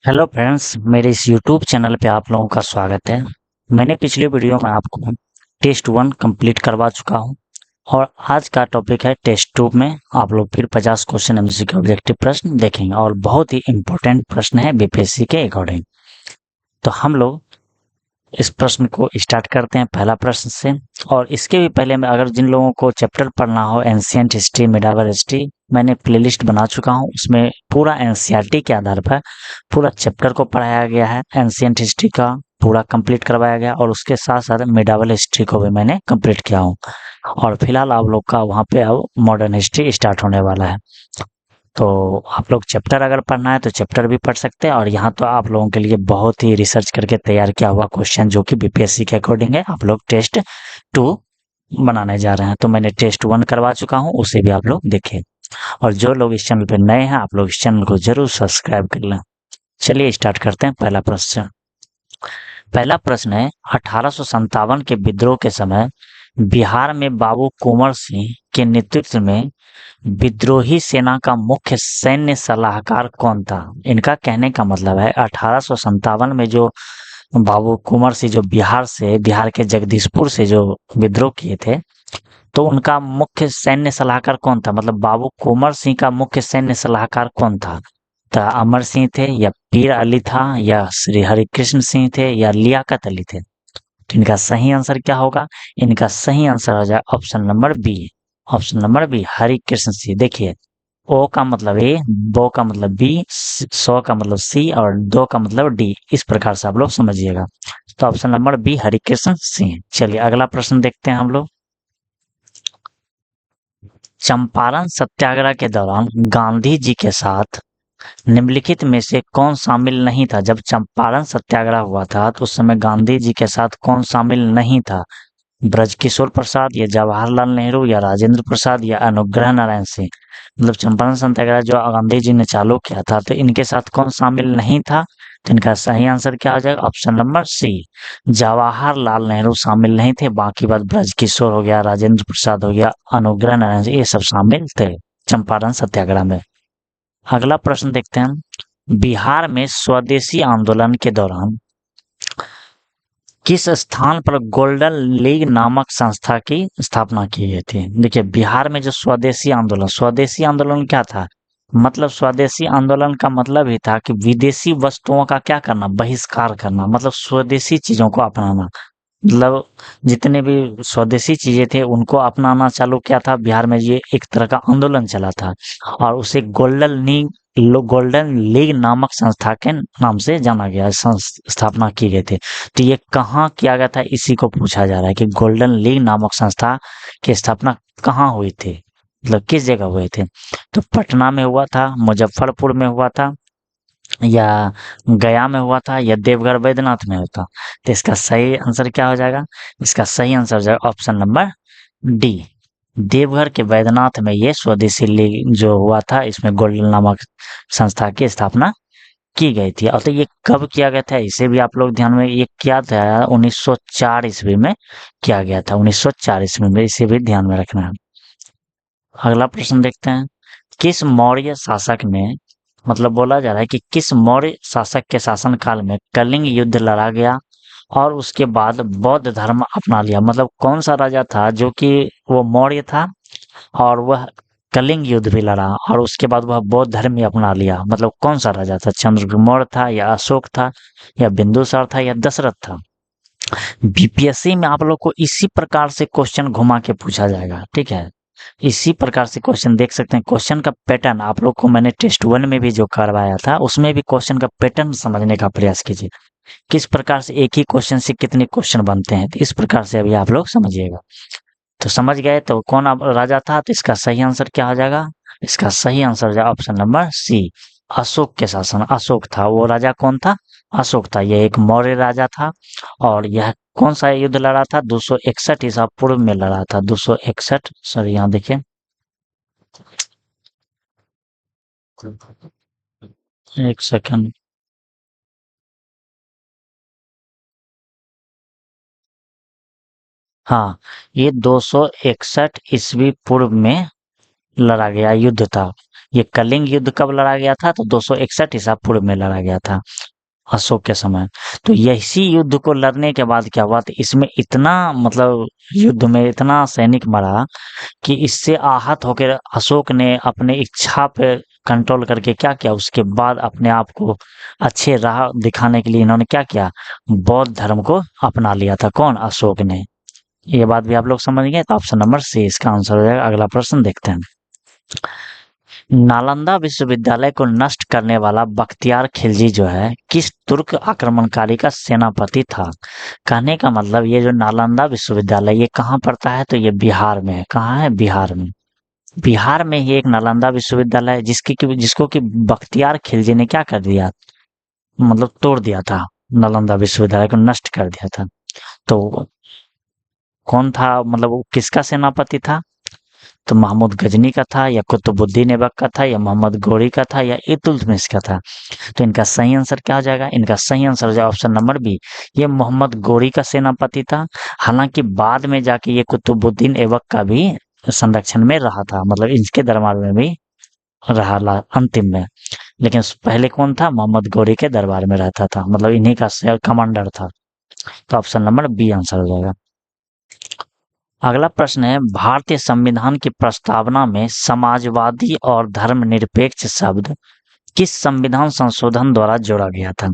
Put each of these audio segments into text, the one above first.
Hello friends, मेरे इस YouTube channel पे आप लोगों का स्वागत है। मैंने पिछले वीडियो में आपको टेस्ट 1 कंप्लीट करवा चुका हूं और आज का टॉपिक है टेस्ट 2 में आप लोग फिर 50 क्वेश्चन एमसीक्यू ऑब्जेक्टिव प्रश्न देखेंगे और बहुत ही इंपॉर्टेंट प्रश्न है बीपीएससी के अकॉर्डिंग। तो हम लोग इस प्रश्न को स्टार्ट करते हैं पहला प्रश्न से। और इसके भी पहले में अगर जिन लोगों को चैप्टर पढ़ना हो एंशिएंट हिस्ट्री, मिडावल हिस्ट्री, मैंने प्लेलिस्ट बना चुका हूं। उसमें पूरा एनसीईआरटी के आधार पर पूरा चैप्टर को पढ़ाया गया है। एंशिएंट हिस्ट्री का पूरा कंप्लीट करवाया गया और उसके साथ साथ मिडावल हिस्ट्री को भी मैंने कंप्लीट किया हूँ। और फिलहाल आप लोग का वहाँ पे अब मॉडर्न हिस्ट्री स्टार्ट होने वाला है। तो आप लोग चैप्टर अगर पढ़ना है तो चैप्टर भी पढ़ सकते हैं। और यहाँ तो आप लोगों के लिए बहुत ही रिसर्च करके तैयार किया हुआ क्वेश्चन जो कि बीपीएससी के अकॉर्डिंग है, आप लोग टेस्ट 2 बनाने जा रहे हैं। तो मैंने टेस्ट 1 करवा चुका हूँ, उसे भी आप लोग देखें। और जो लोग इस चैनल पे नए हैं आप लोग इस चैनल को जरूर सब्सक्राइब कर लें। चलिए स्टार्ट करते हैं पहला प्रश्न। पहला प्रश्न है 1857 के विद्रोह के समय बिहार में बाबू कुंवर सिंह के नेतृत्व में विद्रोही सेना का मुख्य सैन्य सलाहकार कौन था। इनका कहने का मतलब है 1857 में जो बाबू कुंवर सिंह जो बिहार के जगदीशपुर से जो विद्रोह किए थे, तो उनका मुख्य सैन्य सलाहकार कौन था। मतलब बाबू कुंवर सिंह का मुख्य सैन्य सलाहकार कौन था। तो अमर सिंह थे या पीर अली था या श्री हरिकृष्ण सिंह थे या लियाकत अली थे। तो इनका सही आंसर क्या होगा। इनका सही आंसर हो जाएगा option number B. Option number B Harikrishna Singh. देखिए, ओ का मतलब ए, बो का मतलब बी, सौ का मतलब सी और दो का मतलब डी। इस प्रकार से आप लोग समझिएगा। तो option number B Harikrishna Singh. चलिए अगला प्रश्न देखते हैं हम लोग। चंपारण सत्याग्रह के दौरान गांधी जी के साथ निम्नलिखित में से कौन शामिल नहीं था। जब चंपारण सत्याग्रह हुआ था तो उस समय गांधी जी के साथ कौन शामिल नहीं था। ब्रजकिशोर प्रसाद या जवाहरलाल नेहरू या राजेंद्र प्रसाद या अनुग्रह नारायण सिंह। मतलब चंपारण सत्याग्रह जो गांधी जी ने चालू किया था तो इनके साथ कौन शामिल नहीं था। तो इनका सही आंसर क्या हो जाएगा option number C, Jawaharlal Nehru शामिल नहीं थे। बाकी बात ब्रजकिशोर हो गया, राजेंद्र प्रसाद हो गया, अनुग्रह नारायण सिंह, ये सब शामिल थे चंपारण सत्याग्रह में। अगला प्रश्न देखते हैं। बिहार में स्वदेशी आंदोलन के दौरान किस स्थान पर गोल्डन लीग नामक संस्था की स्थापना की गई थी। देखिए, बिहार में जो स्वदेशी आंदोलन क्या था। मतलब स्वदेशी आंदोलन का मतलब ही था कि विदेशी वस्तुओं का क्या करना, बहिष्कार करना। मतलब स्वदेशी चीजों को अपनाना। मतलब जितने भी स्वदेशी चीजें थे उनको अपनाना चालू किया था बिहार में। ये एक तरह का आंदोलन चला था और उसे गोल्डन लीग नामक संस्था के नाम से जाना गया, स्थापना की गई थी। तो ये कहाँ किया गया था इसी को पूछा जा रहा है कि गोल्डन लीग नामक संस्था की स्थापना कहाँ हुई थी, मतलब किस जगह हुए थे। तो पटना में हुआ था, मुजफ्फरपुर में हुआ था या गया में हुआ था या देवघर बैद्यनाथ में होता। तो इसका सही आंसर क्या हो जाएगा। इसका सही आंसर हो जाएगा ऑप्शन नंबर डी, देवघर के बैद्यनाथ में ये स्वदेशी लीग जो हुआ था, इसमें गोल्डन नामक संस्था की स्थापना की गई थी। और तो ये कब किया गया था इसे भी आप लोग ध्यान में, ये किया था 1904 ईस्वी में किया गया था। 1904 ईस्वी में, इसे भी ध्यान में रखना है। अगला प्रश्न देखते हैं। किस मौर्य शासक ने, मतलब बोला जा रहा है कि किस मौर्य शासक के शासन काल में कलिंग युद्ध लड़ा गया और उसके बाद बौद्ध धर्म अपना लिया। मतलब कौन सा राजा था जो कि वो मौर्य था और वह कलिंग युद्ध भी लड़ा और उसके बाद वह बौद्ध धर्म ही अपना लिया। मतलब कौन सा राजा था, चंद्रगुप्त मौर्य था या अशोक था या बिंदुसार था या दशरथ था। बीपीएससी में आप लोग को इसी प्रकार से क्वेश्चन घुमा के पूछा जाएगा, ठीक है। इसी प्रकार से क्वेश्चन देख सकते हैं। क्वेश्चन का पैटर्न आप लोग को मैंने टेस्ट 1 में भी जो करवाया था उसमें भी क्वेश्चन का पैटर्न समझने का प्रयास कीजिए। किस प्रकार से एक ही क्वेश्चन से कितने क्वेश्चन बनते हैं, तो इस प्रकार से अभी आप लोग समझिएगा। तो समझ गए तो कौन अब राजा था, तो इसका सही आंसर क्या हो जाएगा। इसका सही आंसर हो जाएगा ऑप्शन नंबर सी, अशोक के शासन। अशोक था वो राजा, कौन था, अशोक था। यह एक मौर्य राजा था और यह कौन सा युद्ध लड़ा था, 261 ईसा पूर्व में लड़ा था। 261, सॉरी यहाँ देखिए, एक सेकंड। हाँ, ये 261 ईस्वी पूर्व में लड़ा गया युद्ध था। ये कलिंग युद्ध कब लड़ा गया था? तो 261 ईसा पूर्व में लड़ा गया था, अशोक के समय। तो इसी युद्ध को लड़ने के बाद क्या हुआ, तो इसमें इतना मतलब युद्ध में इतना सैनिक मरा कि इससे आहत होकर अशोक ने अपने इच्छा पे कंट्रोल करके क्या किया, उसके बाद अपने आप को अच्छे राह दिखाने के लिए इन्होंने क्या किया, बौद्ध धर्म को अपना लिया था। कौन? अशोक ने। ये बात भी आप लोग समझ गए, तो ऑप्शन नंबर सी इसका आंसर हो जाएगा। अगला प्रश्न देखते हैं। नालंदा विश्वविद्यालय को नष्ट करने वाला बख्तियार खिलजी जो है किस तुर्क आक्रमणकारी का सेनापति था? कहने का मतलब ये जो नालंदा विश्वविद्यालय ये कहाँ पड़ता है, तो ये बिहार में है। कहाँ है? बिहार में। बिहार में ही एक नालंदा विश्वविद्यालय है जिसको कि बख्तियार खिलजी ने क्या कर दिया, मतलब तोड़ दिया था, नालंदा विश्वविद्यालय को नष्ट कर दिया था। तो कौन था, मतलब वो किसका सेनापति था? तो महमूद गजनी का था, या कुतुबुद्दीन ऐबक का था, या मोहम्मद गौरी का था, या इल्तुतमिश का था? तो इनका सही आंसर क्या हो जाएगा? इनका सही आंसर हो जाएगा ऑप्शन नंबर बी, ये मोहम्मद गौरी का सेनापति था। हालांकि बाद में जाके ये कुतुबुद्दीन ऐबक का भी संरक्षण में रहा था, मतलब इनके दरबार में भी रहा अंतिम में। लेकिन पहले कौन था? मोहम्मद गौरी के दरबार में रहता था, मतलब इन्हीं का कमांडर था। तो ऑप्शन नंबर बी आंसर हो जाएगा। अगला प्रश्न है, भारतीय संविधान की प्रस्तावना में समाजवादी और धर्मनिरपेक्ष शब्द किस संविधान संशोधन द्वारा जोड़ा गया था?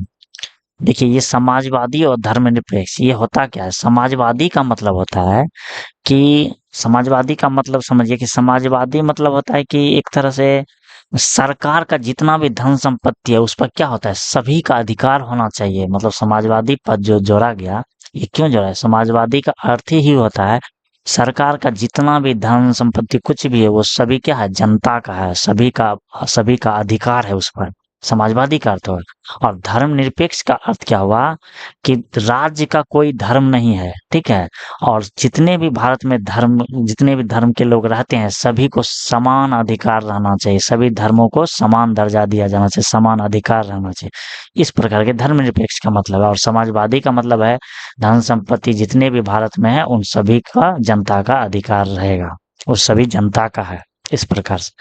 देखिए, ये समाजवादी और धर्मनिरपेक्ष ये होता क्या है? समाजवादी का मतलब होता है कि समाजवादी का मतलब समझिए कि समाजवादी मतलब होता है कि एक तरह से सरकार का जितना भी धन संपत्ति है उस पर क्या होता है, सभी का अधिकार होना चाहिए। मतलब समाजवादी पद जो जोड़ा गया, ये क्यों जोड़ा है? समाजवादी का अर्थ ही होता है सरकार का जितना भी धन संपत्ति कुछ भी है वो सभी क्या है, जनता का है, सभी का अधिकार है उस पर। समाजवादी का अर्थ हुआ। और धर्मनिरपेक्ष का अर्थ क्या हुआ कि राज्य का कोई धर्म नहीं है, ठीक है, और जितने भी धर्म के लोग रहते हैं सभी को समान अधिकार रहना चाहिए, सभी धर्मों को समान दर्जा दिया जाना चाहिए, समान अधिकार रहना चाहिए। इस प्रकार के धर्मनिरपेक्ष का मतलब है। और समाजवादी का मतलब है धन संपत्ति जितने भी भारत में है उन सभी का जनता का अधिकार रहेगा, और सभी जनता का है, इस प्रकार से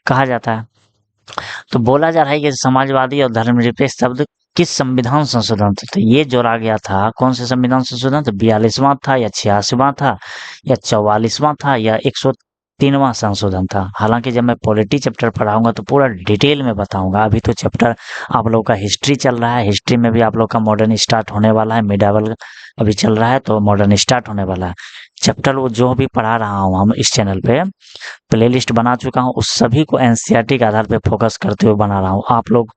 कहा जाता है। तो बोला जा रहा है कि समाजवादी और धर्मनिरपेक्ष शब्द किस संविधान संशोधन से? तो ये जोड़ा गया था कौन से संविधान संशोधन? तो 42वां था, या 86वां था, या 44वां था, या 103वां संशोधन था। हालांकि जब मैं पॉलिटी चैप्टर पढ़ाऊंगा तो पूरा डिटेल में बताऊंगा। अभी तो चैप्टर आप लोग का हिस्ट्री चल रहा है, हिस्ट्री में भी आप लोग का मॉडर्न स्टार्ट होने वाला है, मिडावल अभी चल रहा है तो मॉडर्न स्टार्ट होने वाला है। चैप्टर वो जो भी पढ़ा रहा हूँ हम इस चैनल पे प्लेलिस्ट बना चुका हूँ, उस सभी को एनसीईआरटी के आधार पे फोकस करते हुए बना रहा हूँ। आप लोग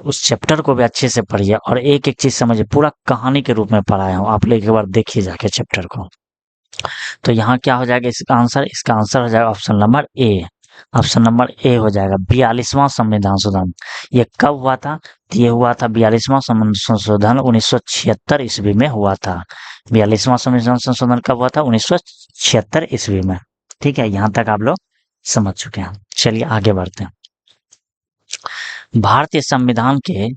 उस चैप्टर को भी अच्छे से पढ़िए और एक एक चीज समझिए, पूरा कहानी के रूप में पढ़ाया हूँ। आप लोग एक बार देखिए जाके चैप्टर को। तो यहाँ क्या हो जाएगा इसका आंसर? इसका आंसर हो जाएगा option number A. Option number A हो जाएगा 42वां संविधान संशोधन। ये कब हुआ था? तो ये हुआ था 42वां संशोधन 1976 ईस्वी में हुआ था। 42वां संविधान संशोधन कब हुआ था? 1976 ईस्वी में। ठीक है, यहाँ तक आप लोग समझ चुके हैं। चलिए आगे बढ़ते हैं। भारतीय संविधान के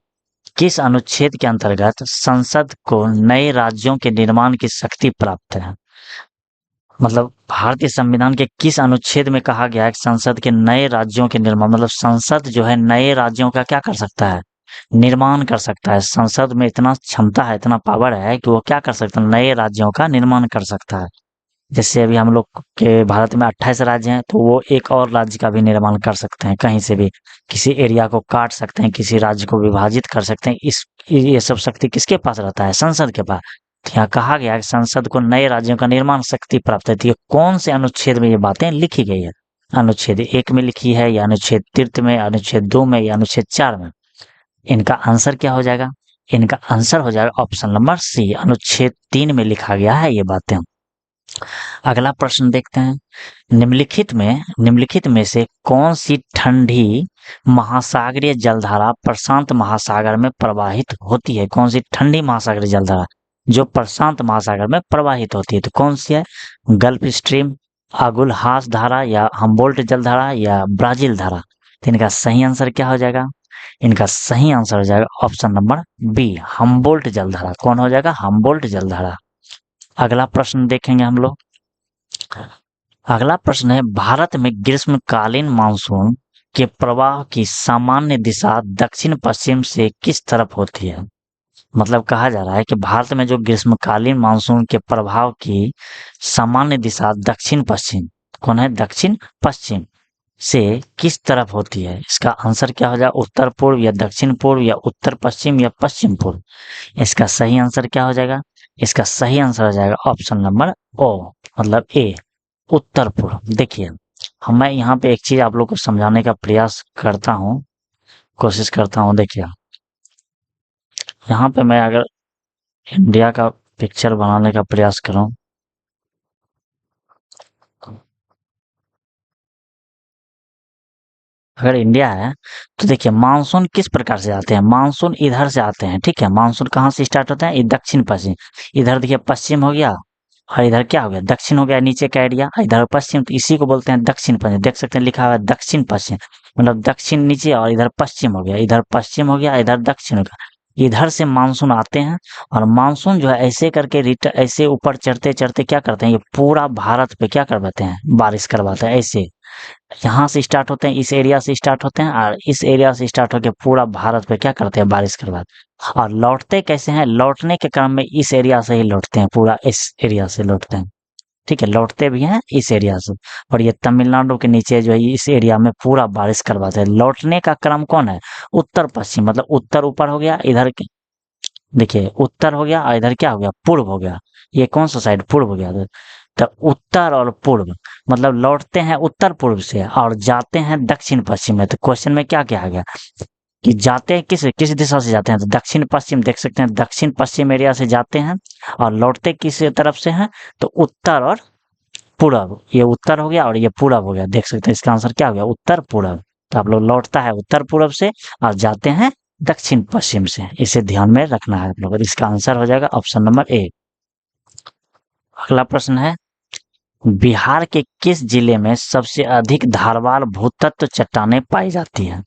किस अनुच्छेद के अंतर्गत संसद को नए राज्यों के निर्माण की शक्ति प्राप्त है? मतलब भारतीय संविधान के किस अनुच्छेद में कहा गया है कि संसद के नए राज्यों के निर्माण, मतलब संसद जो है नए राज्यों का क्या कर सकता है, निर्माण कर सकता है। संसद में इतना क्षमता है, इतना पावर है कि वो क्या कर सकता है, नए राज्यों का निर्माण कर सकता है। जैसे अभी हम लोग के भारत में 28 राज्य हैं, तो वो एक और राज्य का भी निर्माण कर सकते हैं, कहीं से भी किसी एरिया को काट सकते हैं, किसी राज्य को विभाजित कर सकते हैं। ये सब शक्ति किसके पास रहता है? संसद के पास। तो यहाँ कहा गया है कि संसद को नए राज्यों का निर्माण शक्ति प्राप्त होती है। कौन से अनुच्छेद में ये बातें लिखी गई है? अनुच्छेद 1 में लिखी है, या अनुच्छेद 3 में, अनुच्छेद 2 में, या अनुच्छेद 4 में? इनका आंसर क्या हो जाएगा? इनका आंसर हो जाएगा ऑप्शन नंबर सी, अनुच्छेद 3 में लिखा गया है ये बातें। अगला प्रश्न देखते हैं। निम्नलिखित में से कौन सी ठंडी महासागरीय जलधारा प्रशांत महासागर में प्रवाहित होती है? कौन सी ठंडी महासागरीय जलधारा जो प्रशांत महासागर में प्रवाहित होती है? तो कौन सी है? गल्फ स्ट्रीम, अगुलहास धारा, या हम्बोल्ट जलधारा, या ब्राजील धारा? तो इनका सही आंसर क्या हो जाएगा? इनका सही आंसर हो जाएगा ऑप्शन नंबर बी, हम्बोल्ट जलधारा। कौन हो जाएगा? हम्बोल्ट जलधारा। अगला प्रश्न देखेंगे हम लोग। अगला प्रश्न है, भारत में ग्रीष्मकालीन मानसून के प्रवाह की सामान्य दिशा दक्षिण पश्चिम से किस तरफ होती है? मतलब कहा जा रहा है कि भारत में जो ग्रीष्मकालीन मानसून के प्रभाव की सामान्य दिशा दक्षिण पश्चिम कौन है? दक्षिण पश्चिम से किस तरफ होती है? इसका आंसर क्या हो जाएगा? उत्तर पूर्व या दक्षिण पूर्व या उत्तर पश्चिम या पश्चिम पूर्व? इसका सही आंसर क्या हो जाएगा? इसका सही आंसर हो जाएगा ऑप्शन नंबर ओ, मतलब ए, उत्तर पूर्व। देखिए, मैं यहाँ पे एक चीज आप लोग को समझाने का प्रयास करता हूँ, कोशिश करता हूँ। देखिए, यहाँ पे मैं अगर इंडिया का पिक्चर बनाने का प्रयास करूं, अगर इंडिया है तो देखिए मानसून किस प्रकार से आते हैं? मानसून इधर से आते हैं, ठीक है। मानसून कहाँ से स्टार्ट होता है? दक्षिण पश्चिम। इधर देखिए पश्चिम हो गया और इधर क्या हो गया? दक्षिण हो गया, नीचे का एरिया। इधर पश्चिम, तो इसी को बोलते हैं दक्षिण पश्चिम। देख सकते हैं लिखा हुआ है दक्षिण पश्चिम, मतलब दक्षिण नीचे और इधर पश्चिम हो गया। इधर पश्चिम हो गया, इधर दक्षिण हो गया। इधर से मानसून आते हैं और मानसून जो है ऐसे करके ऐसे ऊपर चढ़ते चढ़ते क्या करते हैं? ये पूरा भारत पे क्या करवाते हैं? बारिश करवाते हैं। ऐसे यहाँ से स्टार्ट होते हैं, इस एरिया से स्टार्ट होते हैं और इस एरिया से स्टार्ट होकर पूरा भारत पे क्या करते हैं? बारिश करवाते हैं। और लौटते कैसे हैं? लौटने के क्रम में इस एरिया से ही लौटते हैं, पूरा इस एरिया से लौटते हैं, ठीक है। लौटते भी हैं इस एरिया से, और ये तमिलनाडु के नीचे जो है इस एरिया में पूरा बारिश करवाते हैं। लौटने का क्रम कौन है? उत्तर पश्चिम, मतलब उत्तर ऊपर हो गया, इधर देखिए उत्तर हो गया और इधर क्या हो गया? पूर्व हो गया। ये कौन सा साइड? पूर्व हो गया। तो उत्तर और पूर्व, मतलब लौटते हैं उत्तर पूर्व से और जाते हैं दक्षिण पश्चिम में। तो क्वेश्चन में क्या क्या आ गया कि जाते हैं किस किस दिशा से जाते हैं? तो दक्षिण पश्चिम। देख सकते हैं दक्षिण पश्चिम एरिया से जाते हैं और लौटते किस तरफ से हैं? तो उत्तर और पूरब। ये उत्तर हो गया और ये पूरब हो गया। देख सकते हैं इसका आंसर क्या हो गया? उत्तर पूरब। तो आप लोग लौटता है उत्तर पूरब से और जाते हैं दक्षिण पश्चिम से। इसे ध्यान में रखना है आप लोग। इसका आंसर हो जाएगा ऑप्शन नंबर ए। अगला प्रश्न है, बिहार के किस जिले में सबसे अधिक धारवाड़ भूतत्व चट्टानें पाई जाती हैं?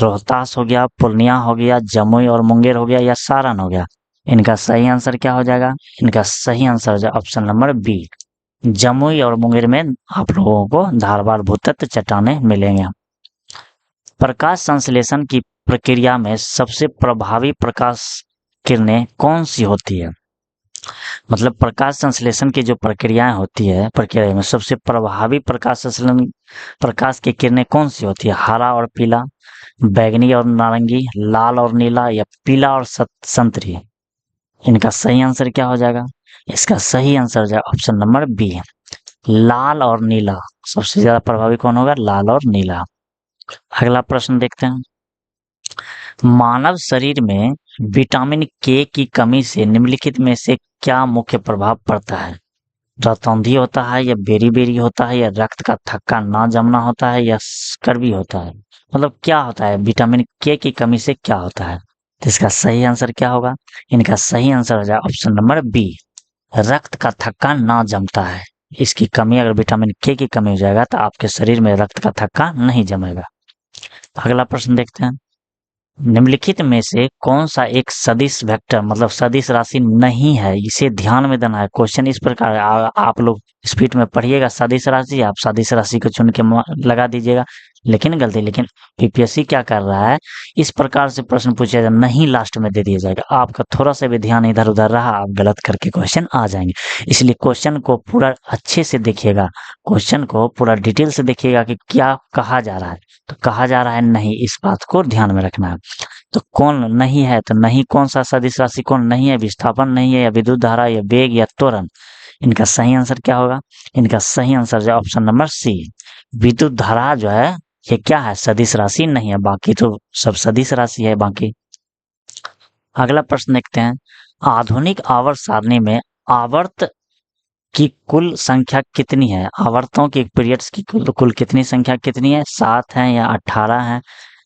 रोहतास हो गया, पूर्णिया हो गया, जमुई और मुंगेर हो गया या सारण हो गया? इनका सही आंसर क्या हो जाएगा? इनका सही आंसर हो जाएगा ऑप्शन नंबर बी, जमुई और मुंगेर में आप लोगों को धारवाड़ भूतत्व चट्टानें मिलेंगे। प्रकाश संश्लेषण की प्रक्रिया में सबसे प्रभावी प्रकाश किरणें कौन सी होती है? मतलब प्रकाश संश्लेषण की जो प्रक्रियाएं होती है, प्रक्रिया में सबसे प्रभावी प्रकाश संश्लेषण प्रकाश की किरणें कौन सी होती है? हरा और पीला, बैगनी और नारंगी, लाल और नीला या पीला और संतरी? इनका सही आंसर क्या हो जाएगा? इसका सही आंसर हो जाएगा ऑप्शन नंबर बी, लाल और नीला। सबसे ज्यादा प्रभावी कौन होगा? लाल और नीला। अगला प्रश्न देखते हैं, मानव शरीर में विटामिन के की कमी से निम्नलिखित में से क्या मुख्य प्रभाव पड़ता है? रतौंधी होता है या बेरी-बेरी होता है या रक्त का थक्का ना जमना होता है या स्कर्वी होता है? मतलब क्या होता है? विटामिन के की कमी से क्या होता है? तो इसका सही आंसर क्या होगा? इनका सही आंसर हो जाएगा ऑप्शन नंबर बी, रक्त का थक्का ना जमता है। इसकी कमी, अगर विटामिन के की कमी हो जाएगा तो आपके शरीर में रक्त का थक्का नहीं जमेगा। अगला प्रश्न देखते हैं, निम्नलिखित में से कौन सा एक सदिश वेक्टर मतलब सदिश राशि नहीं है? इसे ध्यान में देना है। क्वेश्चन इस प्रकार है, आप लोग स्पीड में पढ़िएगा सदिश राशि, आप सदिश राशि को चुन के लगा दीजिएगा, लेकिन गलती। लेकिन पीपीएससी क्या कर रहा है, इस प्रकार से प्रश्न पूछा जाए नहीं लास्ट में दे दिया जाएगा। आपका थोड़ा सा भी ध्यान इधर उधर रहा, आप गलत करके क्वेश्चन आ जाएंगे। इसलिए क्वेश्चन को पूरा अच्छे से देखिएगा, क्वेश्चन को पूरा डिटेल से देखिएगा कि क्या कहा जा रहा है। तो कहा जा रहा है नहीं, इस बात को ध्यान में रखना है। तो कौन नहीं है? तो नहीं कौन सा सदिश राशि कौन नहीं है? विस्थापन नहीं है या विद्युत धारा या वेग या त्वरण? इनका सही आंसर क्या होगा? इनका सही आंसर जो ऑप्शन नंबर सी, विद्युत धारा जो है ये क्या है? सदिश राशि नहीं है। बाकी तो सब सदिश राशि है बाकी। अगला प्रश्न देखते हैं, आधुनिक आवर्त सारणी में आवर्त की कुल संख्या कितनी है? आवर्तों की पीरियड्स की कुल कितनी संख्या कितनी है? 7 है या 18 है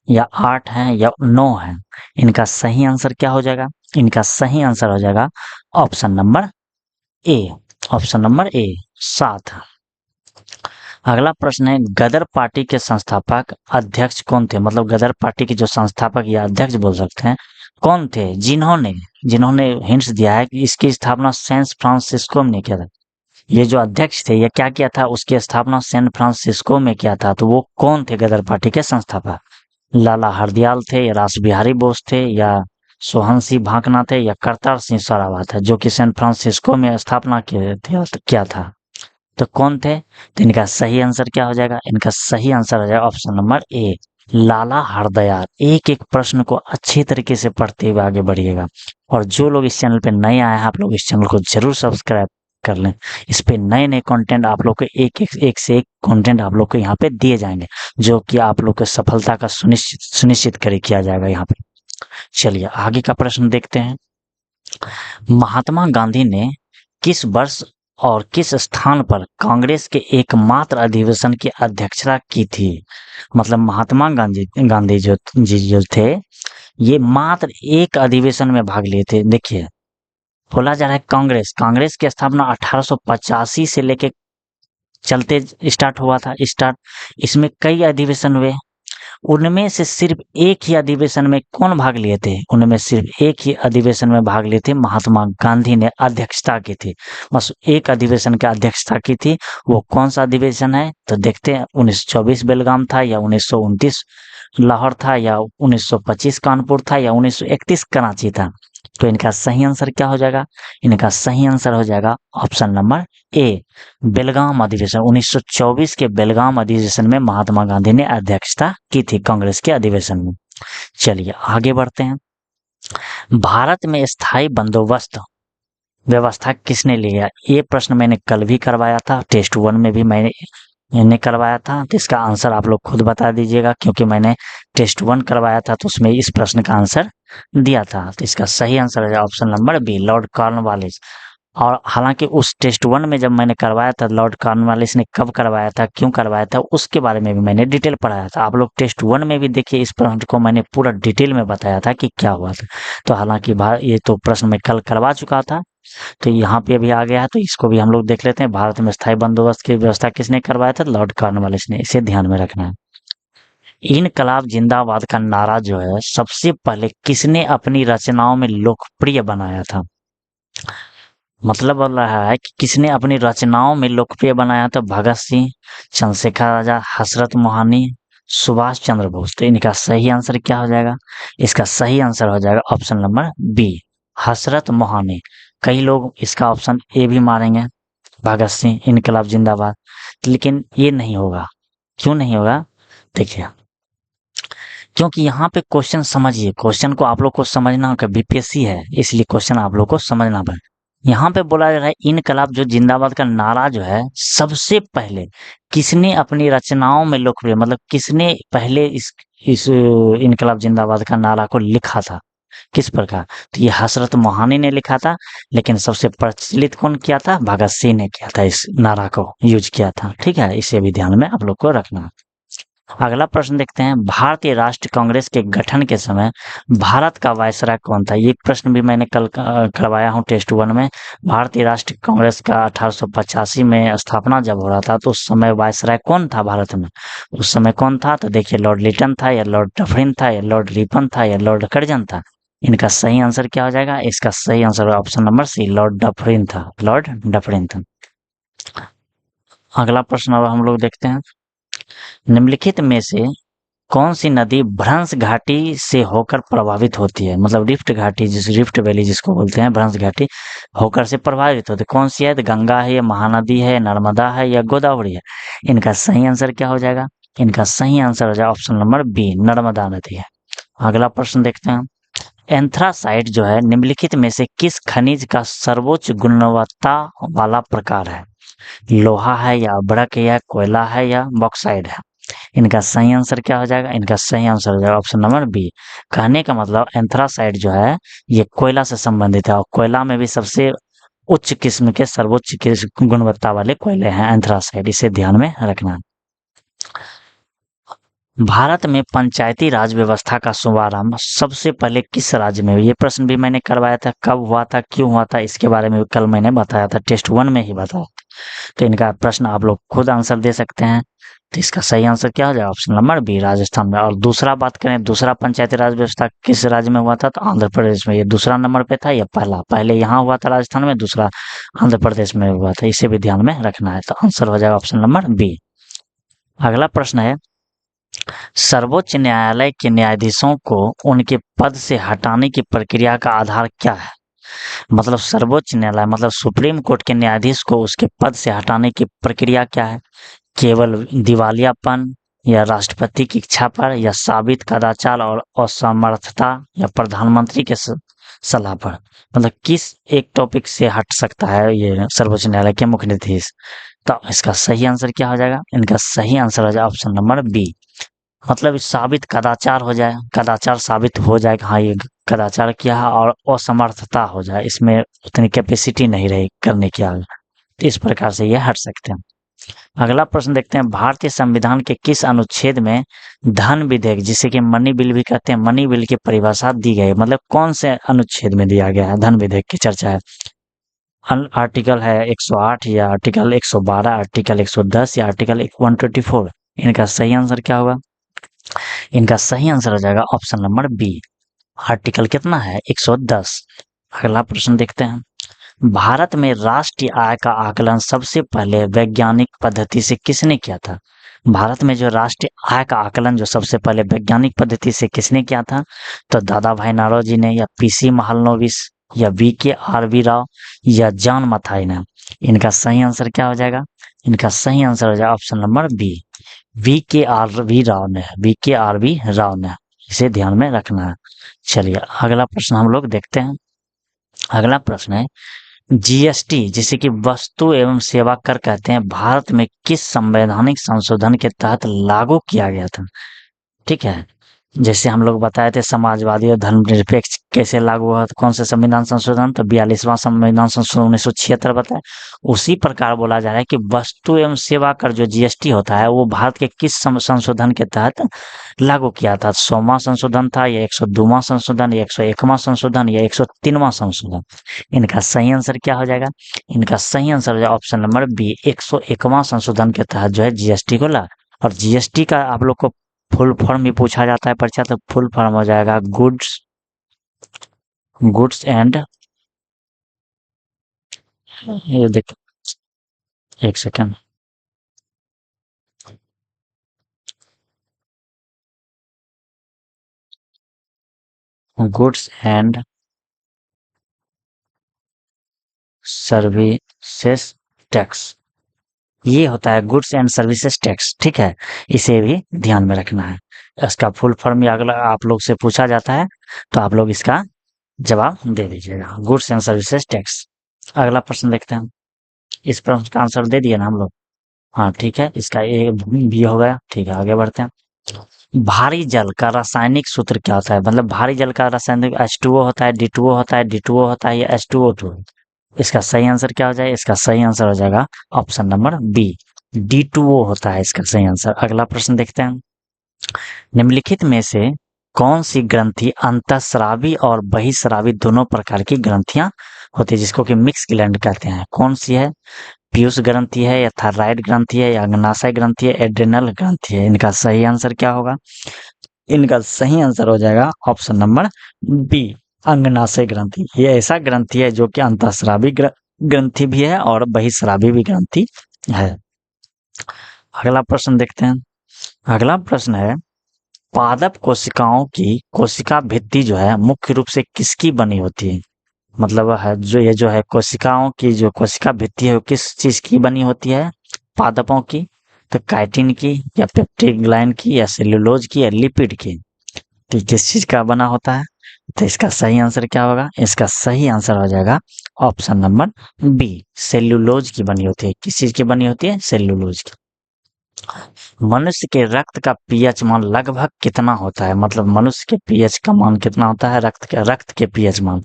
या 8 है या 9 है? इनका सही आंसर क्या हो जाएगा? इनका सही आंसर हो जाएगा option number A, option number A, 7। अगला प्रश्न है, गदर पार्टी के संस्थापक अध्यक्ष कौन थे? मतलब गदर पार्टी के जो संस्थापक या अध्यक्ष बोल सकते हैं कौन थे, जिन्होंने जिन्होंने हिंट्स दिया है कि इसकी स्थापना सैन फ्रांसिस्को में किया था? ये जो अध्यक्ष थे ये क्या किया था, उसकी स्थापना सैन फ्रांसिस्को में किया था। तो वो कौन थे गदर पार्टी के संस्थापक? लाला हरदयाल थे, या रास बिहारी बोस थे, या सोहन सिंह भाकना थे, या करतार सिंह सरावत है, जो कि सैन फ्रांसिस्को में स्थापना किए थे किया था। तो कौन थे? तो इनका सही आंसर क्या हो जाएगा? इनका सही आंसर हो जाएगा ऑप्शन नंबर ए, लाला हरदयाल। एक एक प्रश्न को अच्छे तरीके से पढ़ते हुए आगे बढ़िएगा। और जो लोग इस चैनल पे नए आए हैं, आप लोग इस चैनल को जरूर सब्सक्राइब कर लें। इस पे नए नए कंटेंट आप लोग को एक से एक कंटेंट आप लोग को यहाँ पे दिए जाएंगे, जो कि आप लोग के सफलता का सुनिश्चित करे किया जाएगा यहाँ पे। चलिए आगे का प्रश्न देखते हैं। महात्मा गांधी ने किस वर्ष और किस स्थान पर कांग्रेस के एकमात्र अधिवेशन की अध्यक्षता की थी? मतलब महात्मा गांधी जो थे, ये मात्र एक अधिवेशन में भाग लिए थे। देखिए, बोला जा रहा है कांग्रेस की स्थापना 1885 से लेके चलते स्टार्ट हुआ था। इसमें कई अधिवेशन हुए, उनमें से सिर्फ एक ही अधिवेशन में कौन भाग लिए थे? उनमें सिर्फ एक ही अधिवेशन में भाग लिए थे महात्मा गांधी ने अध्यक्षता की थी। बस एक अधिवेशन की अध्यक्षता की थी। वो कौन सा अधिवेशन है? तो देखते हैं, 1924 बेलगाम था, या 1929 लाहौर था, या 1925 कानपुर था, या 1931 कराची था। तो इनका सही आंसर क्या हो जाएगा? इनका सही आंसर हो जाएगा ऑप्शन नंबर ए, बेलगाम अधिवेशन। 1924 के बेलगाम अधिवेशन में महात्मा गांधी ने अध्यक्षता की थी कांग्रेस के अधिवेशन में। चलिए आगे बढ़ते हैं। भारत में स्थायी बंदोबस्त व्यवस्था किसने लिया? ये प्रश्न मैंने कल भी करवाया था, टेस्ट 1 में भी मैंने करवाया था। तो इसका आंसर आप लोग खुद बता दीजिएगा, क्योंकि मैंने टेस्ट 1 करवाया था तो उसमें इस प्रश्न का आंसर दिया था। तो इसका सही आंसर है option number B, Lord Cornwallis. और हालांकि उस टेस्ट 1 में जब मैंने करवाया था, लॉर्ड कॉर्नवालिस ने कब करवाया था, क्यों करवाया था, उसके बारे में भी मैंने डिटेल पढ़ाया था। आप लोग टेस्ट 1 में भी देखिए, इस प्रश्न को मैंने पूरा डिटेल में बताया था कि क्या हुआ था। तो हालांकि ये तो प्रश्न मैं कल करवा चुका था, तो यहाँ पे अभी आ गया है, तो इसको भी हम लोग देख लेते हैं। भारत में स्थायी बंदोबस्त की व्यवस्था किसने करवाया था? लॉर्ड कॉर्नवालिस ने। इसे ध्यान में रखना है। इनकलाब जिंदाबाद का नारा जो है, सबसे पहले किसने अपनी रचनाओं में लोकप्रिय बनाया था? मतलब बोल रहा है कि किसने अपनी रचनाओं में लोकप्रिय बनाया था? भगत सिंह, चंद्रशेखर आजाद, हजरत मोहनी, सुभाष चंद्र बोस। तो इनका सही आंसर क्या हो जाएगा? इसका सही आंसर हो जाएगा ऑप्शन नंबर बी, हजरत मोहनी। कई लोग इसका ऑप्शन ए भी मारेंगे, भगत सिंह, इनकलाब जिंदाबाद, लेकिन ये नहीं होगा। क्यों नहीं होगा? देखिए, क्योंकि यहाँ पे क्वेश्चन समझिए, क्वेश्चन को आप लोग को समझना होगा, बीपीएससी है इसलिए क्वेश्चन आप लोग को समझना पड़ेगा। यहाँ पे बोला जा रहा है इनकलाब जो जिंदाबाद का नारा जो है, सबसे पहले किसने अपनी रचनाओं में लोकप्रिय, मतलब किसने पहले इस इनकलाब जिंदाबाद का नारा को लिखा था, किस प्रकार? तो ये हजरत मोहानी ने लिखा था, लेकिन सबसे प्रचलित कौन किया था? भगत सिंह ने किया था, इस नारा को यूज किया था। ठीक है, इसे भी ध्यान में आप लोग को रखना। अगला प्रश्न देखते हैं। भारतीय राष्ट्रीय कांग्रेस के गठन के समय भारत का वायसराय कौन था? ये प्रश्न भी मैंने कल करवाया हूँ टेस्ट 1 में। भारतीय राष्ट्रीय कांग्रेस का 1885 में स्थापना जब हो रहा था, तो उस समय वायसराय कौन था भारत में? उस समय कौन था? तो देखिए, लॉर्ड लिटन था, या लॉर्ड डफरिन था, या लॉर्ड रिपन था, या लॉर्ड कर्जन था। इनका सही आंसर क्या हो जाएगा? इसका सही answer option number C, Lord Dufferin था। लॉर्ड डफरिन था। अगला प्रश्न अब हम लोग देखते हैं। निम्नलिखित में से कौन सी नदी भ्रंश घाटी से होकर प्रभावित होती है? मतलब रिफ्ट घाटी, रिफ्ट वैली जिसको बोलते हैं, भ्रंश घाटी होकर से प्रभावित होती है, कौन सी है? तो गंगा है, या महानदी है, नर्मदा है, या गोदावरी है? इनका सही आंसर क्या हो जाएगा? इनका सही आंसर हो जाएगा ऑप्शन नंबर बी, नर्मदा नदी है। अगला प्रश्न देखते हैं। एंथ्रासाइट जो है, निम्नलिखित में से किस खनिज का सर्वोच्च गुणवत्ता वाला प्रकार है? लोहा है, या अब्रक है, या कोयला है, या बॉक्साइड है? इनका सही आंसर क्या हो जाएगा? इनका सही आंसर हो जाएगा ऑप्शन नंबर बी। कहने का मतलब एंथ्रासाइड जो है, ये कोयला से संबंधित है, और कोयला में भी सबसे उच्च किस्म के, सर्वोच्च गुणवत्ता वाले कोयले हैं एंथ्रासाइड। इसे ध्यान में रखना। भारत में पंचायती राज व्यवस्था का शुभारंभ सबसे पहले किस राज्य में? ये प्रश्न भी मैंने करवाया था, कब हुआ था, क्यों हुआ था, इसके बारे में कल मैंने बताया था, टेस्ट 1 में ही बताया। तो इनका प्रश्न आप लोग खुद आंसर दे सकते हैं। तो इसका सही आंसर क्या हो जाएगा? ऑप्शन नंबर बी, राजस्थान में। और दूसरा बात करें, दूसरा पंचायती राज व्यवस्था किस राज्य में हुआ था? तो आंध्र प्रदेश में। ये दूसरा नंबर पे था या पहला? पहले यहाँ हुआ था राजस्थान में, दूसरा आंध्र प्रदेश में हुआ था। इसे भी ध्यान में रखना है। तो आंसर हो जाएगा ऑप्शन नंबर बी। अगला प्रश्न है, सर्वोच्च न्यायालय के न्यायाधीशों को उनके पद से हटाने की प्रक्रिया का आधार क्या है? मतलब सर्वोच्च न्यायालय मतलब सुप्रीम कोर्ट के न्यायाधीश को उसके पद से हटाने की प्रक्रिया क्या है? केवल दिवालियापन, या राष्ट्रपति की इच्छा पर, या साबित कदाचार और असमर्थता, या प्रधानमंत्री के सलाह पर? मतलब किस एक टॉपिक से हट सकता है ये सर्वोच्च न्यायालय के मुख्य न्यायाधीश? तो इसका सही आंसर क्या हो जाएगा? इनका सही आंसर हो जाएगा ऑप्शन नंबर बी। मतलब इस साबित कदाचार हो जाए, कदाचार साबित हो जाए कि हाँ ये कदाचार किया है, और असमर्थता हो जाए, इसमें उतनी कैपेसिटी नहीं रही करने की आगे, तो इस प्रकार से ये हट सकते हैं। अगला प्रश्न देखते हैं, भारतीय संविधान के किस अनुच्छेद में धन विधेयक, जिसे कि मनी बिल भी कहते हैं, मनी बिल की परिभाषा दी गई? मतलब कौन से अनुच्छेद में दिया गया है धन विधेयक की चर्चा है? आर्टिकल है 108, या आर्टिकल 112, आर्टिकल 110, या आर्टिकल 124? इनका सही आंसर क्या होगा? इनका सही आंसर हो जाएगा ऑप्शन नंबर बी, आर्टिकल कितना है? 110। अगला प्रश्न देखते हैं, भारत में राष्ट्रीय आय का आकलन सबसे पहले वैज्ञानिक पद्धति से किसने किया था? भारत में जो राष्ट्रीय आय का आकलन जो सबसे पहले वैज्ञानिक पद्धति से किसने किया था? तो दादा भाई नारोजी ने, या पीसी महालनोबिस, या वी.के.आर.वी. राव, या जॉन मथाई ने? इनका सही आंसर क्या हो जाएगा? इनका सही आंसर हो जाएगा option number B, V K R V. Rao ने, वी.के.आर.वी. राव ने। इसे ध्यान में रखना है। चलिए अगला प्रश्न हम लोग देखते हैं। अगला प्रश्न है, जीएसटी जिसे कि वस्तु एवं सेवा कर कहते हैं, भारत में किस संवैधानिक संशोधन के तहत लागू किया गया था? ठीक है, जैसे हम लोग बताए थे समाजवादी और धर्मनिरपेक्ष कैसे लागू हुआ था, कौन से संविधान संशोधन? तो 42वां संविधान संशोधन 1976 बताया। उसी प्रकार बोला जा रहा है कि वस्तु एवं सेवा कर जो जीएसटी होता है वो भारत के किस संशोधन के तहत लागू किया था? 100वां संशोधन था, या 102वां संशोधन, या 101वां संशोधन, या 103वां संशोधन? इनका सही आंसर क्या हो जाएगा? इनका सही आंसर हो जाएगा ऑप्शन नंबर बी, 101वां संशोधन के तहत जो है जीएसटी को ला। और जीएसटी का आप लोग को फुल फॉर्म भी पूछा जाता है परीक्षा, तो फुल फॉर्म हो जाएगा गुड्स एंड, ये देख एक second, goods and services tax, ये होता है गुड्स एंड सर्विसेज टैक्स। ठीक है, इसे भी ध्यान में रखना है। इसका फुल फॉर्म भी अगला आप लोग से पूछा जाता है, तो आप लोग इसका जवाब दे दीजिएगा, गुड्स एंड सर्विसेज टैक्स। अगला प्रश्न देखते हैं। इस प्रश्न का आंसर दे दिए ना हम लोग? हाँ ठीक है, इसका ए भी हो गया। ठीक है, आगे बढ़ते हैं। भारी जल का रासायनिक सूत्र क्या होता है? मतलब भारी जल का रासायनिक H2O होता है, D2O होता है, D2O होता है, या H2O2? इसका सही आंसर क्या हो जाएगा? इसका सही आंसर हो जाएगा ऑप्शन नंबर बी, D2O होता है इसका सही आंसर। अगला प्रश्न देखते हैं, निम्नलिखित में से कौन सी ग्रंथि अंतःस्रावी और बहिःस्रावी दोनों प्रकार की ग्रंथियां होती है, जिसको कि मिक्स ग्लैंड कहते हैं? कौन सी है? पीयूष ग्रंथि है, या थायराइड ग्रंथि है, या अग्नाशय ग्रंथि है, एड्रिनल ग्रंथि है? इनका सही आंसर क्या होगा? इनका सही आंसर हो जाएगा ऑप्शन नंबर बी, अंगनाशय ग्रंथि। ये ऐसा ग्रंथि है जो कि अंतःस्रावी ग्रंथि भी है और बहिःस्रावी भी ग्रंथि है। अगला प्रश्न देखते हैं। अगला प्रश्न है, पादप कोशिकाओं की कोशिका भित्ति जो है मुख्य रूप से किसकी बनी होती है? मतलब है जो ये जो है कोशिकाओं की जो कोशिका भित्ति है वो किस चीज की बनी होती है पादपों की? तो काइटिन की, या पेप्टिक ग्लाइन की, या सेल्यूलोज की, या लिपिड की? तो किस चीज का बना होता है? तो इसका सही आंसर क्या होगा? इसका सही आंसर हो जाएगा ऑप्शन नंबर बी, सेल्यूलोज की बनी होती है। किस चीज की बनी होती है? सेल्यूलोज की। मनुष्य के रक्त का पीएच मान लगभग कितना होता है? मतलब मनुष्य के पीएच का मान कितना होता है? रक्त के पीएच मान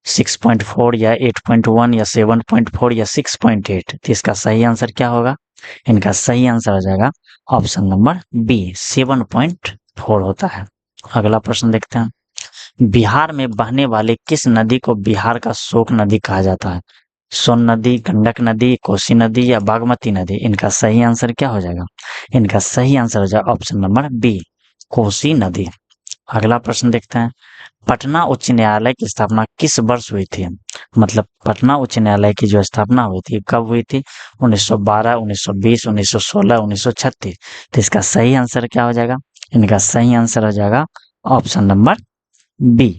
6.4, या 8.1, या 7.4, या 6.8? तो इसका सही आंसर क्या होगा? इनका सही आंसर हो जाएगा ऑप्शन नंबर बी, 7.4 होता है। अगला प्रश्न देखते हैं, बिहार में बहने वाले किस नदी को बिहार का शोक नदी कहा जाता है? सोन नदी, गंडक नदी, कोसी नदी या बागमती नदी? इनका सही आंसर क्या हो जाएगा? इनका सही आंसर हो जाएगा ऑप्शन नंबर बी, कोसी नदी। अगला प्रश्न देखते हैं, पटना उच्च न्यायालय की स्थापना किस वर्ष हुई थी? मतलब पटना उच्च न्यायालय की जो स्थापना हुई थी कब हुई थी? 1912, 1920, 1916, 1936? तो इसका सही आंसर क्या हो जाएगा? इनका सही आंसर हो जाएगा ऑप्शन नंबर बी,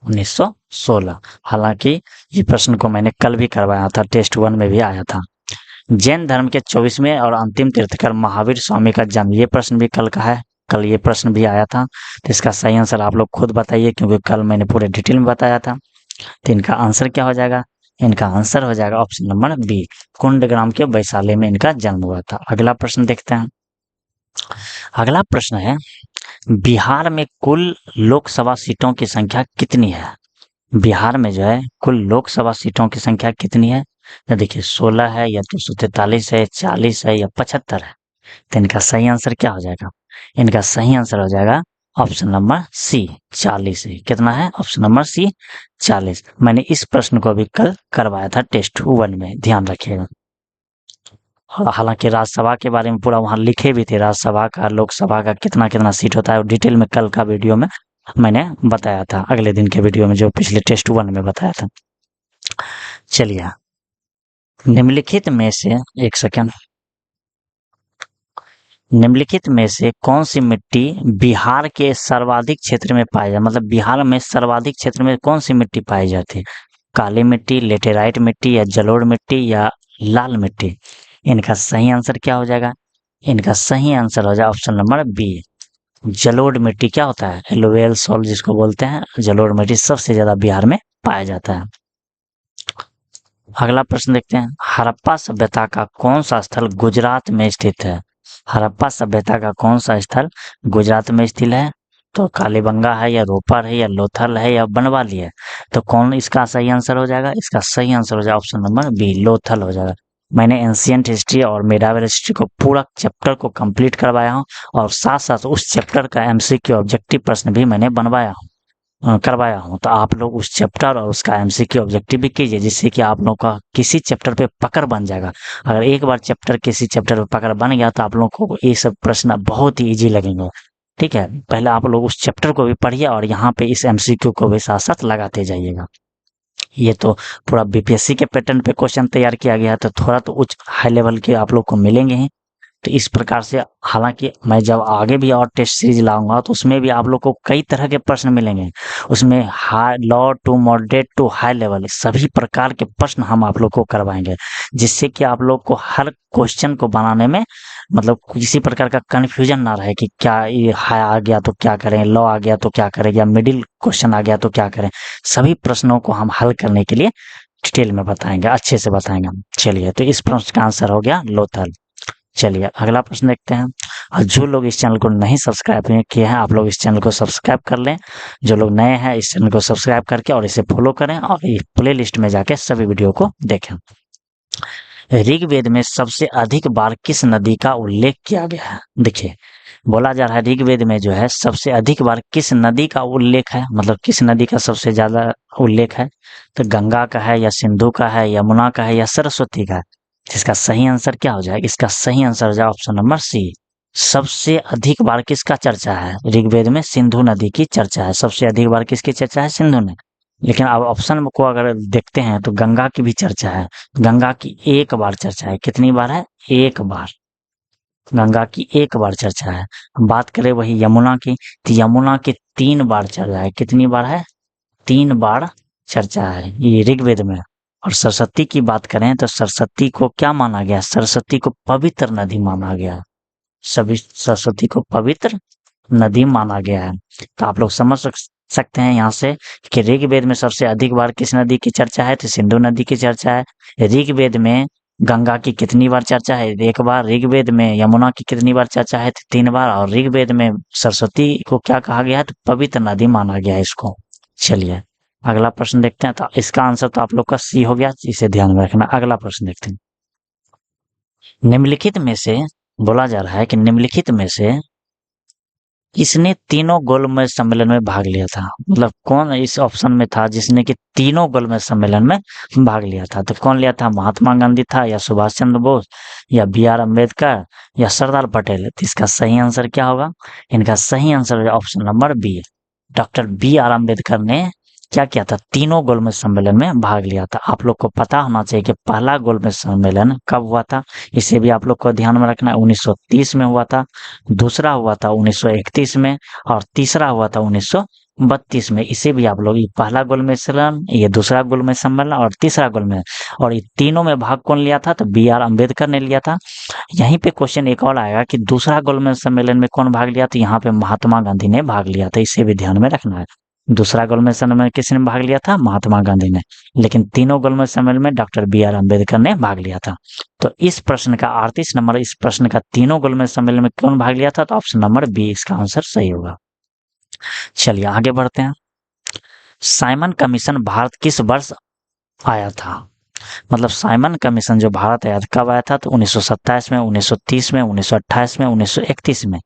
1916। हालांकि ये प्रश्न को मैंने कल भी करवाया था, टेस्ट 1 में भी आया था। जैन धर्म के 24वें और अंतिम तीर्थकर महावीर स्वामी का जन्म, ये प्रश्न भी कल का है, कल ये प्रश्न भी आया था। तो इसका सही आंसर आप लोग खुद बताइए, क्योंकि कल मैंने पूरे डिटेल में बताया था। तो इनका आंसर क्या हो जाएगा? इनका आंसर हो जाएगा ऑप्शन नंबर बी, कुंडग्राम के वैशाली में इनका जन्म हुआ था। अगला प्रश्न देखते हैं। अगला प्रश्न है, बिहार में कुल लोकसभा सीटों की संख्या कितनी है? बिहार में जो है कुल लोकसभा सीटों की संख्या कितनी है? तो देखिए 16 है या 243 है, 40 है या 75 है? तो इनका सही आंसर क्या हो जाएगा? इनका सही आंसर हो जाएगा ऑप्शन नंबर सी, 40 है। कितना है? Option number C, 40। मैंने इस प्रश्न को भी कल करवाया था टेस्ट 1 में, ध्यान रखिएगा। और हालांकि राज्यसभा के बारे में पूरा वहां लिखे भी थे, राज्यसभा का लोकसभा का कितना कितना सीट होता है, और डिटेल में कल का वीडियो में मैंने बताया था, अगले दिन के वीडियो में जो पिछले टेस्ट 1 में बताया था। चलिए, निम्नलिखित में से एक सेकंड, निम्नलिखित में से कौन सी मिट्टी बिहार के सर्वाधिक क्षेत्र में पाई जाती? मतलब बिहार में सर्वाधिक क्षेत्र में कौन सी मिट्टी पाई जाती है? काली मिट्टी, लेटेराइट मिट्टी या जलोढ़ मिट्टी या लाल मिट्टी? इनका सही आंसर क्या हो जाएगा? इनका सही आंसर हो जाएगा ऑप्शन नंबर बी, जलोढ़ मिट्टी। क्या होता है? एलुवियल सॉइल जिसको बोलते हैं, जलोढ़ मिट्टी सबसे ज्यादा बिहार में पाया जाता है। अगला प्रश्न देखते हैं, हड़प्पा सभ्यता का कौन सा स्थल गुजरात में स्थित है? हड़प्पा सभ्यता का कौन सा स्थल गुजरात में स्थित है? तो कालीबंगा है या रोपड़ है या लोथल है या बनवाली है? तो कौन इसका सही आंसर हो जाएगा? इसका सही आंसर हो जाएगा ऑप्शन नंबर बी, लोथल हो जाएगा। मैंने एंशियंट हिस्ट्री और मिडावल हिस्ट्री को पूरा चैप्टर को कंप्लीट करवाया हूँ, और साथ साथ उस चैप्टर का एमसीक्यू ऑब्जेक्टिव प्रश्न भी मैंने बनवाया हूँ, करवाया हूँ। तो आप लोग उस चैप्टर और उसका एमसीक्यू ऑब्जेक्टिव भी कीजिए, जिससे कि आप लोग का किसी चैप्टर पे पकड़ बन जाएगा। अगर एक बार किसी चैप्टर पे पकड़ बन गया तो आप लोग को ये सब प्रश्न बहुत ही इजी लगेंगे। ठीक है, पहले आप लोग उस चैप्टर को भी पढ़िए और यहाँ पे इस एमसीक्यू को भी साथ साथ लगाते जाइएगा। ये तो पूरा बीपीएससी के पैटर्न पे क्वेश्चन तैयार किया गया है, तो थोड़ा तो उच्च हाई लेवल के आप लोग को मिलेंगे ही। तो इस प्रकार से, हालांकि मैं जब आगे भी और टेस्ट सीरीज लाऊंगा तो उसमें भी आप लोग को कई तरह के प्रश्न मिलेंगे। उसमें high, low to moderate to high level, सभी प्रकार के प्रश्न हम आप लोग को करवाएंगे, जिससे कि आप लोग को हर क्वेश्चन को बनाने में मतलब किसी प्रकार का कंफ्यूजन ना रहे कि क्या ये हाई आ गया तो क्या करें, लो आ गया तो क्या करें, या मिडिल क्वेश्चन आ गया तो क्या करें। सभी प्रश्नों को हम हल करने के लिए डिटेल में बताएंगे, अच्छे से बताएंगे। चलिए, तो इस प्रश्न का आंसर हो गया लोथल। चलिए, अगला प्रश्न देखते हैं। और जो लोग इस चैनल को नहीं सब्सक्राइब किए हैं, आप लोग इस चैनल को सब्सक्राइब कर लें। जो लोग नए हैं, इस चैनल को सब्सक्राइब करके और इसे फॉलो करें, और ये प्ले लिस्ट में जाके सभी वीडियो को देखें। ऋग्वेद में सबसे अधिक बार किस नदी का उल्लेख किया गया है? देखिए, बोला जा रहा है ऋग्वेद में जो है सबसे अधिक बार किस नदी का उल्लेख है, मतलब किस नदी का सबसे ज्यादा उल्लेख है? तो गंगा का है या सिंधु का है, यमुना का है या सरस्वती का है? इसका सही आंसर क्या हो जाएगा? इसका सही आंसर हो जाए ऑप्शन नंबर सी, सबसे अधिक बार किसका चर्चा है ऋग्वेद में? सिंधु नदी की चर्चा है। सबसे अधिक बार किसकी चर्चा है? सिंधु ने। लेकिन अब ऑप्शन को अगर देखते हैं तो गंगा की भी चर्चा है। गंगा की एक बार चर्चा है। कितनी बार है? एक बार। गंगा की एक बार चर्चा है। बात करें वही यमुना की, तो यमुना की 3 बार चर्चा है। कितनी बार है? 3 बार चर्चा है ये ऋग्वेद में। और सरस्वती की बात करें तो सरस्वती को क्या माना गया? सरस्वती को पवित्र नदी माना गया। सभी सरस्वती को पवित्र नदी माना गया है। तो आप लोग समझ सकते हैं यहाँ से कि ऋग्वेद में सबसे अधिक बार किस नदी की चर्चा है? तो सिंधु नदी की चर्चा है। ऋग्वेद में गंगा की कितनी बार चर्चा है? एक बार। ऋग्वेद में यमुना की कितनी बार चर्चा है? तो 3 बार। और ऋग्वेद में सरस्वती को क्या कहा गया है? तो पवित्र नदी माना गया है इसको। चलिए, अगला प्रश्न देखते हैं। तो इसका आंसर तो आप लोग का सी हो गया, इसे ध्यान में रखना। अगला प्रश्न देखते हैं। निम्नलिखित में से, बोला जा रहा है कि निम्नलिखित में से किसने तीनों गोलमेज सम्मेलन में भाग लिया था? मतलब कौन इस ऑप्शन में था जिसने कि तीनों गोलमेज सम्मेलन में भाग लिया था? तो कौन लिया था? महात्मा गांधी था, या सुभाष चंद्र बोस, या बी आर अम्बेडकर, या सरदार पटेल? तो इसका सही आंसर क्या होगा? इनका सही आंसर ऑप्शन नंबर बी है। डॉक्टर बी आर अम्बेडकर ने क्या किया था? तीनों गोलमेज सम्मेलन में भाग लिया था। आप लोग को पता होना चाहिए कि पहला गोलमेज सम्मेलन कब हुआ था, इसे भी आप लोग को ध्यान में रखना है। 1930 में हुआ था, दूसरा हुआ था 1931 में, और तीसरा हुआ था 1932 में। इसे भी आप लोग, ये पहला गोलमेज सम्मेलन, ये दूसरा गोलमेज सम्मेलन और तीसरा गोलमेज, और ये तीनों में भाग कौन लिया था? तो बी आर अम्बेडकर ने लिया था। यहीं पे क्वेश्चन एक और आएगा कि दूसरा गोलमेज सम्मेलन में कौन भाग लिया? तो यहाँ पे महात्मा गांधी ने भाग लिया था, इसे भी ध्यान में रखना है। दूसरा गोलमेज सम्मेलन में किसने भाग लिया था? महात्मा गांधी ने। लेकिन तीनों गोलमेज सम्मेलन में डॉक्टर बी आर अम्बेडकर ने भाग लिया था। तो इस प्रश्न का 38 नंबर, इस प्रश्न का तीनों गोलमेज सम्मेलन में कौन भाग लिया था? तो ऑप्शन नंबर बी इसका आंसर सही होगा। चलिए आगे बढ़ते हैं। साइमन कमीशन भारत किस वर्ष आया था? मतलब साइमन कमीशन जो भारत आया था, कब आया था? तो 1927 में, 1930 में, 1928 में, 1931 में।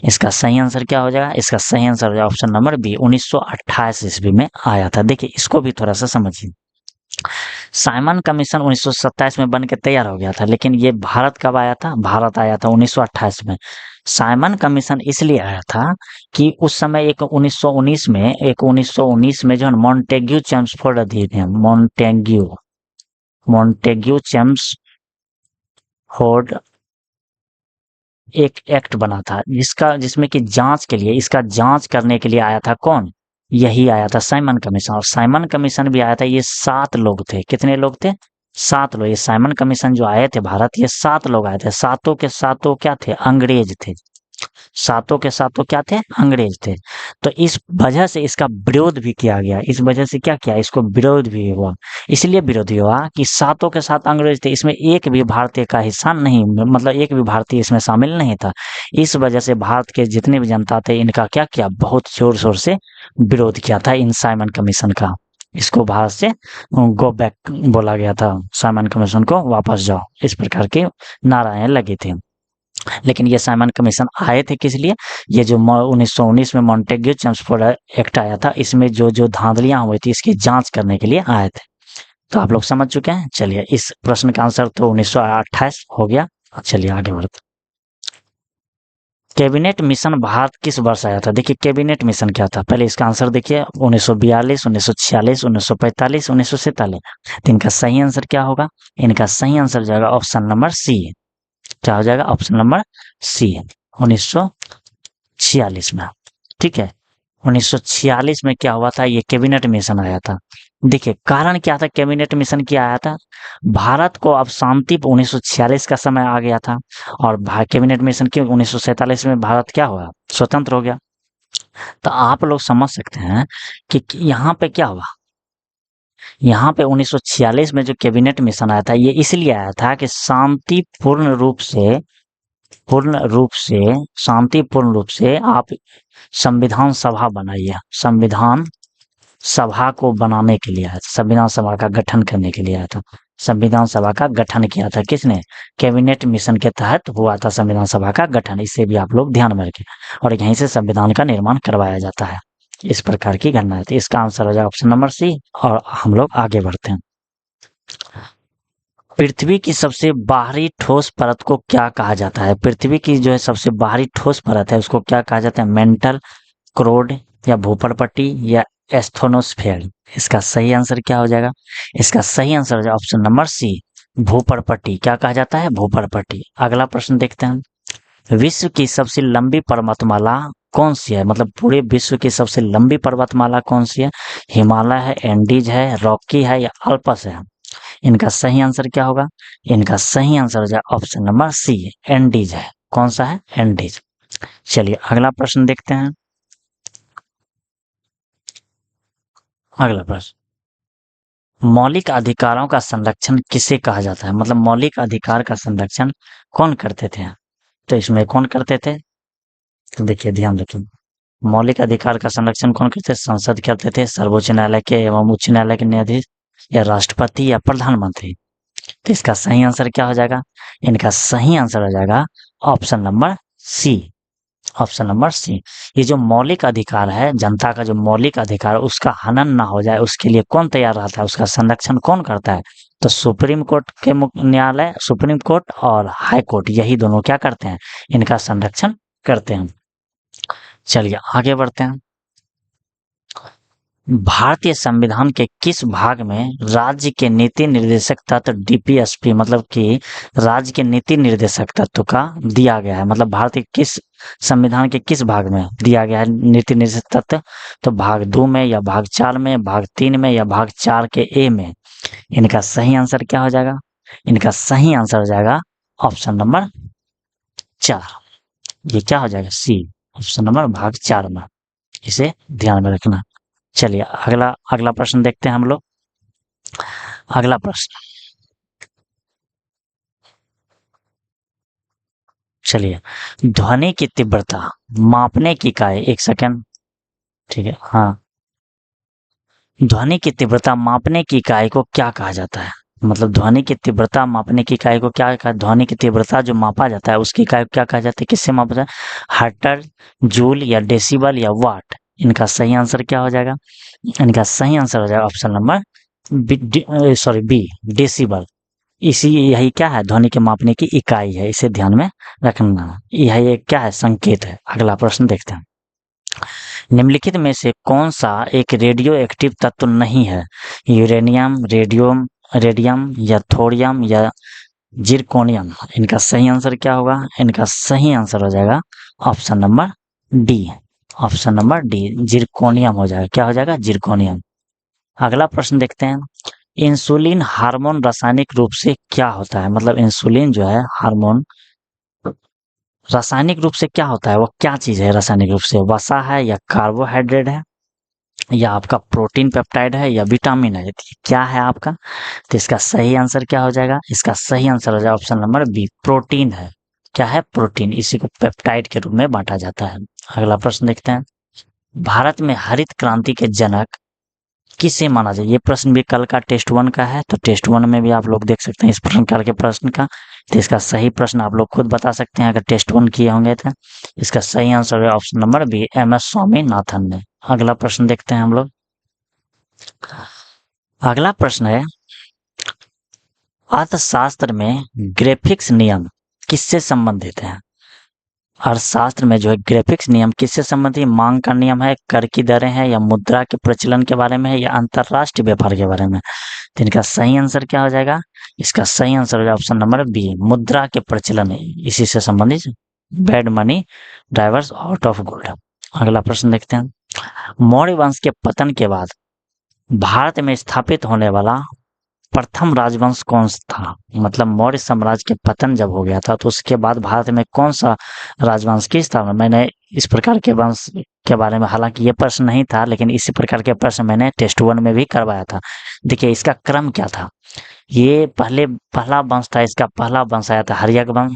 इसका सही आंसर क्या हो जाएगा? इसका सही आंसर हो जाएगा ऑप्शन नंबर बी, 1928 ईस्वी में आया था। देखिए इसको भी थोड़ा सा समझिए। साइमन कमीशन 1927 में बन के तैयार हो गया था, लेकिन ये भारत कब आया था? भारत आया था 1928 में। साइमन कमीशन इसलिए आया था कि उस समय एक 1919 में जो है मॉन्टेग्यू चेम्सफोर्ड अधिनियम, मॉन्टेग्यू चेम्सफोर्ड एक एक्ट बना था, जिसमें कि जांच के लिए, इसका जांच करने के लिए आया था कौन? यही आया था साइमन कमीशन। और साइमन कमीशन भी आया था, ये 7 लोग थे। कितने लोग थे? 7 लोग। ये साइमन कमीशन जो आए थे भारत, ये 7 लोग आए थे। सातों के सातों क्या थे? अंग्रेज थे। सातों के सातों क्या थे? अंग्रेज थे। तो इस वजह से इसका विरोध भी किया गया। इस वजह से क्या किया? इसको विरोध भी हुआ। इसलिए विरोध हुआ कि सातों के साथ अंग्रेज थे, इसमें एक भी भारतीय का हिस्सा नहीं, मतलब एक भी भारतीय इसमें शामिल नहीं था। इस वजह से भारत के जितने भी जनता थे, इनका क्या किया? बहुत जोर शोर से विरोध किया था इन साइमन कमीशन का। इसको भारत से गो बैक बोला गया था, साइमन कमीशन को वापस जाओ, इस प्रकार के नाराएं लगी थी। लेकिन ये साइमन कमीशन आए थे किस लिए? ये जो 1919 में मॉन्टेग्यू चेम्सफोर्ड एक्ट आया था, इसमें जो जो धांधलियां हुई थी, इसकी जांच करने के लिए आए थे। तो आप लोग समझ चुके हैं। चलिए इस प्रश्न का आंसर तो 1928 हो गया। चलिए आगे बढ़ते। कैबिनेट मिशन भारत किस वर्ष आया था? देखिए कैबिनेट मिशन क्या था, पहले इसका आंसर देखिए। 1942, 1946, 1945, 1947। तो इनका सही आंसर क्या होगा? इनका सही आंसर जाएगा ऑप्शन नंबर सी। क्या हो जाएगा? ऑप्शन नंबर सी, 1946 में। ठीक है, 1946 में क्या हुआ था? ये कैबिनेट मिशन आया था। देखिए कारण क्या था कैबिनेट मिशन क्या आया था? भारत को अब शांति 1946 का समय आ गया था, और कैबिनेट मिशन के 1947 में भारत क्या हुआ? स्वतंत्र हो गया। तो आप लोग समझ सकते हैं कि यहाँ पे क्या हुआ। यहाँ पे 1946 में जो कैबिनेट मिशन आया था, ये इसलिए आया था कि शांतिपूर्ण रूप से आप संविधान सभा बनाइए। संविधान सभा को बनाने के लिए आया था, संविधान सभा का गठन करने के लिए आया था। संविधान सभा का गठन किया था किसने? कैबिनेट मिशन के तहत हुआ था संविधान सभा का गठन। इसे भी आप लोग ध्यान में रखें। और यहीं से संविधान का निर्माण करवाया जाता है। इस प्रकार की घटना थी। इसका आंसर हो जाए ऑप्शन नंबर सी। और हम लोग आगे बढ़ते हैं। पृथ्वी की सबसे बाहरी ठोस परत को क्या कहा जाता है? पृथ्वी की जो है सबसे बाहरी ठोस परत है, उसको क्या कहा जाता है? मेंटल, क्रोड, या भूपर्पट्टी, या एस्थोनोस्फेयर। इसका सही आंसर क्या हो जाएगा? इसका सही आंसर हो जाएगा ऑप्शन नंबर सी, भूपर्पट्टी। क्या कहा जाता है? भूपर्पट्टी। अगला प्रश्न देखते हैं। विश्व की सबसे लंबी पर्वतमाला कौन सी है? मतलब पूरे विश्व की सबसे लंबी पर्वतमाला कौन सी है? हिमालय है, एंडीज है, रॉकी है, या अल्पस है? इनका सही आंसर क्या होगा? इनका सही आंसर हो जाएगा ऑप्शन नंबर सी, एंडीज है। कौन सा है? एंडीज। चलिए अगला प्रश्न देखते हैं। अगला प्रश्न, मौलिक अधिकारों का संरक्षण किसे कहा जाता है? मतलब मौलिक अधिकार का संरक्षण कौन करते थे? तो इसमें कौन करते थे? तो देखिए ध्यान रखिए, मौलिक अधिकार का संरक्षण कौन करते थे? संसद करते थे, सर्वोच्च न्यायालय के एवं उच्च न्यायालय के न्यायाधीश, या राष्ट्रपति, या प्रधानमंत्री? तो इसका सही आंसर क्या हो जाएगा? इनका सही आंसर हो जाएगा option number C, option number C. ये जो मौलिक अधिकार है, जनता का जो मौलिक अधिकार है, उसका हनन ना हो जाए, उसके लिए कौन तैयार रहता है, उसका संरक्षण कौन करता है? तो सुप्रीम कोर्ट के न्यायालय, सुप्रीम कोर्ट और हाई कोर्ट, यही दोनों क्या करते हैं, इनका संरक्षण करते हैं। चलिए आगे बढ़ते हैं। भारतीय संविधान के किस भाग में राज्य के नीति निर्देशक तत्व डीपीएसपी मतलब कि राज्य के नीति निर्देशक तत्व का दिया गया है? मतलब भारतीय किस संविधान के किस भाग में दिया गया है नीति निर्देशक तत्व? तो भाग 2 में या भाग 4 में, भाग 3 में या भाग 4 के ए में? इनका सही आंसर क्या हो जाएगा? इनका सही आंसर हो जाएगा ऑप्शन नंबर 4। ये क्या हो जाएगा? सी, ऑप्शन नंबर भाग 4 में। इसे ध्यान में रखना। चलिए अगला अगला प्रश्न देखते हैं हम लोग। अगला प्रश्न, चलिए, ध्वनि की तीव्रता मापने की इकाई, एक सेकंड, ठीक है, हाँ, ध्वनि की तीव्रता मापने की इकाई को क्या कहा जाता है? मतलब ध्वनि की तीव्रता मापने की इकाई को क्या कहा? ध्वनि की तीव्रता जो मापा जाता है उसकी इकाई को क्या कहा जाता है? किससे मापा जाता है? हर्ट्ज, जूल या डेसिबल या वाट? इनका सही आंसर क्या हो जाएगा? इनका सही आंसर हो जाएगा ऑप्शन नंबर बी, डेसिबल। इसी यही क्या है? ध्वनि के मापने की इकाई है, इसे ध्यान में रखना। यह एक क्या है? संकेत है। अगला प्रश्न देखते हैं। निम्नलिखित में से कौन सा एक रेडियो एक्टिव तत्व नहीं है? यूरेनियम, रेडियम या थोरियम या जिरकोनियम? इनका सही आंसर क्या होगा? इनका सही आंसर हो जाएगा option number D. Option number D, zirconium हो जाएगा। क्या हो जाएगा? जिरकोनियम। अगला प्रश्न देखते हैं। इंसुलिन हार्मोन रासायनिक रूप से क्या होता है? मतलब इंसुलिन जो है हार्मोन रासायनिक रूप से क्या होता है? वो क्या चीज है रासायनिक रूप से? वसा है या कार्बोहाइड्रेट है या आपका प्रोटीन पेप्टाइड है या विटामिन है? क्या है आपका? तो इसका सही आंसर क्या हो जाएगा? इसका सही आंसर हो जाएगा ऑप्शन नंबर बी, प्रोटीन है। क्या है? प्रोटीन। इसी को पेप्टाइड के रूप में बांटा जाता है। अगला प्रश्न देखते हैं। भारत में हरित क्रांति के जनक किसे माना जाए? ये प्रश्न भी कल का टेस्ट 1 का है, तो टेस्ट 1 में भी आप लोग देख सकते हैं इस प्रकार के प्रश्न का। तो इसका सही प्रश्न आप लोग खुद बता सकते हैं अगर टेस्ट 1 किए होंगे तो। इसका सही आंसर है option number B, M S Swaminathan ने। अगला प्रश्न देखते हैं हम लोग। अगला प्रश्न है, अर्थशास्त्र में ग्राफिक्स नियम किससे संबंधित है? अर्थशास्त्र में जो है ग्राफिक्स नियम किससे संबंधित है? मांग का नियम है, कर की दरें हैं या मुद्रा के प्रचलन के बारे में है या अंतरराष्ट्रीय व्यापार के बारे में? तो इनका सही आंसर क्या हो जाएगा? इसका सही आंसर हो जाएगा ऑप्शन नंबर बी, मुद्रा के प्रचलन है, इसी से संबंधित। Bad money drivers out of gold. अगला प्रश्न देखते हैं। मौर्य वंश के पतन के बाद भारत में स्थापित होने वाला प्रथम राजवंश कौन सा था? मतलब मौर्य साम्राज्य के पतन जब हो गया था तो उसके बाद भारत में कौन सा राजवंश की स्थापना? मैंने इस प्रकार के वंश के बारे में, हालांकि ये प्रश्न नहीं था, लेकिन इसी प्रकार के प्रश्न मैंने टेस्ट 1 में भी करवाया था। देखिए इसका क्रम क्या था। ये पहला वंश था, इसका पहला वंश आया था हर्यक वंश,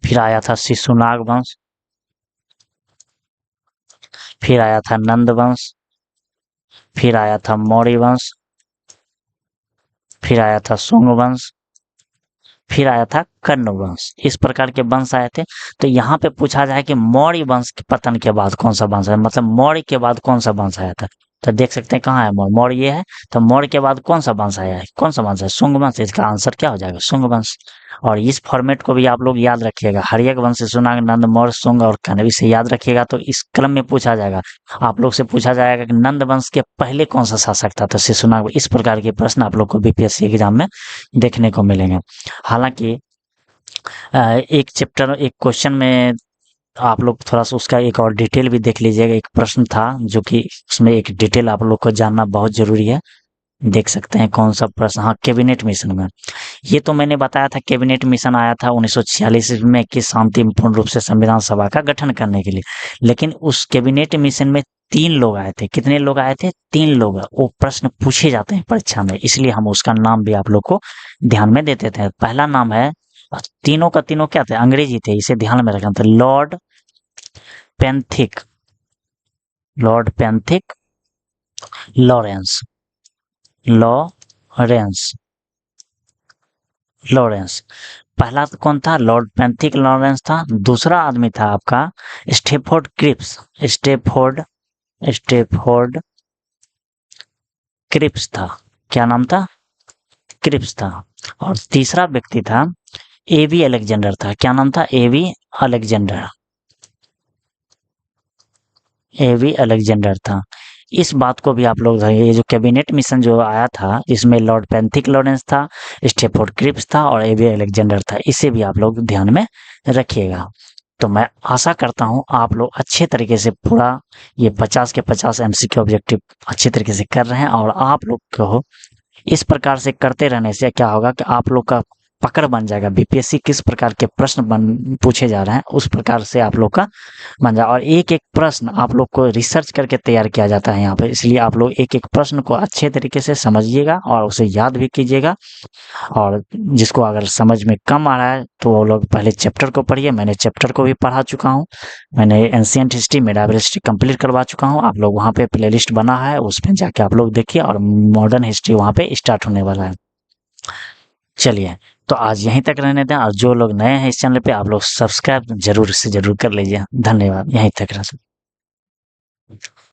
फिर आया था शिशुनाग वंश, फिर आया था नंद वंश, फिर आया था मौर्य वंश, फिर आया था सुंग वंश, फिर आया था कर्ण वंश। इस प्रकार के वंश आए थे। तो यहाँ पे पूछा जाए कि मौर्य वंश के पतन के बाद कौन सा वंश है, मतलब मौर्य के बाद कौन सा वंश आया था? तो देख सकते हैं कहाँ है मौर्य, मौर्य ये है। तो मौर्य के बाद कौन सा वंश आया है? कौन सा वंश है? शुंग वंश। इसका आंसर क्या हो जाएगा? शुंग वंश। और इस फॉर्मेट को भी आप लोग याद रखिएगा, हर्यक वंश, शिशुनाग, नंद, मौर्य, शुंग और कर्ण, इसे याद रखिएगा। तो इस क्रम में पूछा जाएगा, आप लोग से पूछा जाएगा कि नंद वंश के पहले कौन सा शासक था? तो शिशुनाग। इस प्रकार के प्रश्न आप लोग को बीपीएससी एग्जाम में देखने को मिलेंगे। हालांकि एक चैप्टर, एक क्वेश्चन में आप लोग थोड़ा सा उसका एक और डिटेल भी देख लीजिएगा। एक प्रश्न था जो कि उसमें एक डिटेल आप लोग को जानना बहुत जरूरी है। देख सकते हैं कौन सा प्रश्न। हाँ, कैबिनेट मिशन में, ये तो मैंने बताया था, कैबिनेट मिशन आया था 1946 में कि शांतिपूर्ण रूप से संविधान सभा का गठन करने के लिए। लेकिन उस कैबिनेट मिशन में 3 लोग आए थे। कितने लोग आए थे? 3 लोग। वो प्रश्न पूछे जाते हैं परीक्षा में, इसलिए हम उसका नाम भी आप लोग को ध्यान में देते थे। पहला नाम है, तीनों का तीनों क्या थे? अंग्रेजी थे, इसे ध्यान में रखना था। पेंथिक लॉर्ड पेंथिक लॉरेंस लॉरेंस लॉरेंस। पहला कौन था? लॉर्ड पैंथिक लॉरेंस था। दूसरा आदमी था आपका Stafford Cripps, Stafford Stafford Cripps था। क्या नाम था? क्रिप्स था। और तीसरा व्यक्ति था एवी अलेक्जेंडर था। क्या नाम था? एवी अलेक्जेंडर, एवी अलेक्जेंडर था। इस बात को भी आप लोग, ये जो कैबिनेट मिशन जो आया था, इसमें लॉर्ड पैंथिक लॉरेंस था, स्टेफोर्ड क्रिप्स था और एवी अलेक्जेंडर था, इसे भी आप लोग ध्यान में रखिएगा। तो मैं आशा करता हूँ आप लोग अच्छे तरीके से पूरा ये 50 के 50 एमसीक्यू ऑब्जेक्टिव अच्छे तरीके से कर रहे हैं। और आप लोग को इस प्रकार से करते रहने से क्या होगा कि आप लोग का पकड़ बन जाएगा। बीपीएससी किस प्रकार के प्रश्न पूछे जा रहे हैं, उस प्रकार से आप लोग का बन जाए। और एक एक प्रश्न आप लोग को रिसर्च करके तैयार किया जाता है यहाँ पे, इसलिए आप लोग एक एक प्रश्न को अच्छे तरीके से समझिएगा और उसे याद भी कीजिएगा। और जिसको अगर समझ में कम आ रहा है तो वो लोग पहले चैप्टर को पढ़िए। मैंने चैप्टर को भी पढ़ा चुका हूँ। मैंने ancient history, medieval history complete करवा चुका हूँ। आप लोग वहाँ पे प्लेलिस्ट बना है, उसमें जाके आप लोग देखिए। और मॉडर्न हिस्ट्री वहाँ पे स्टार्ट होने वाला है। चलिए, तो आज यहीं तक रहने दें। और जो लोग नए हैं इस चैनल पे, आप लोग सब्सक्राइब जरूर से जरूर कर लीजिए। धन्यवाद। यहीं तक रह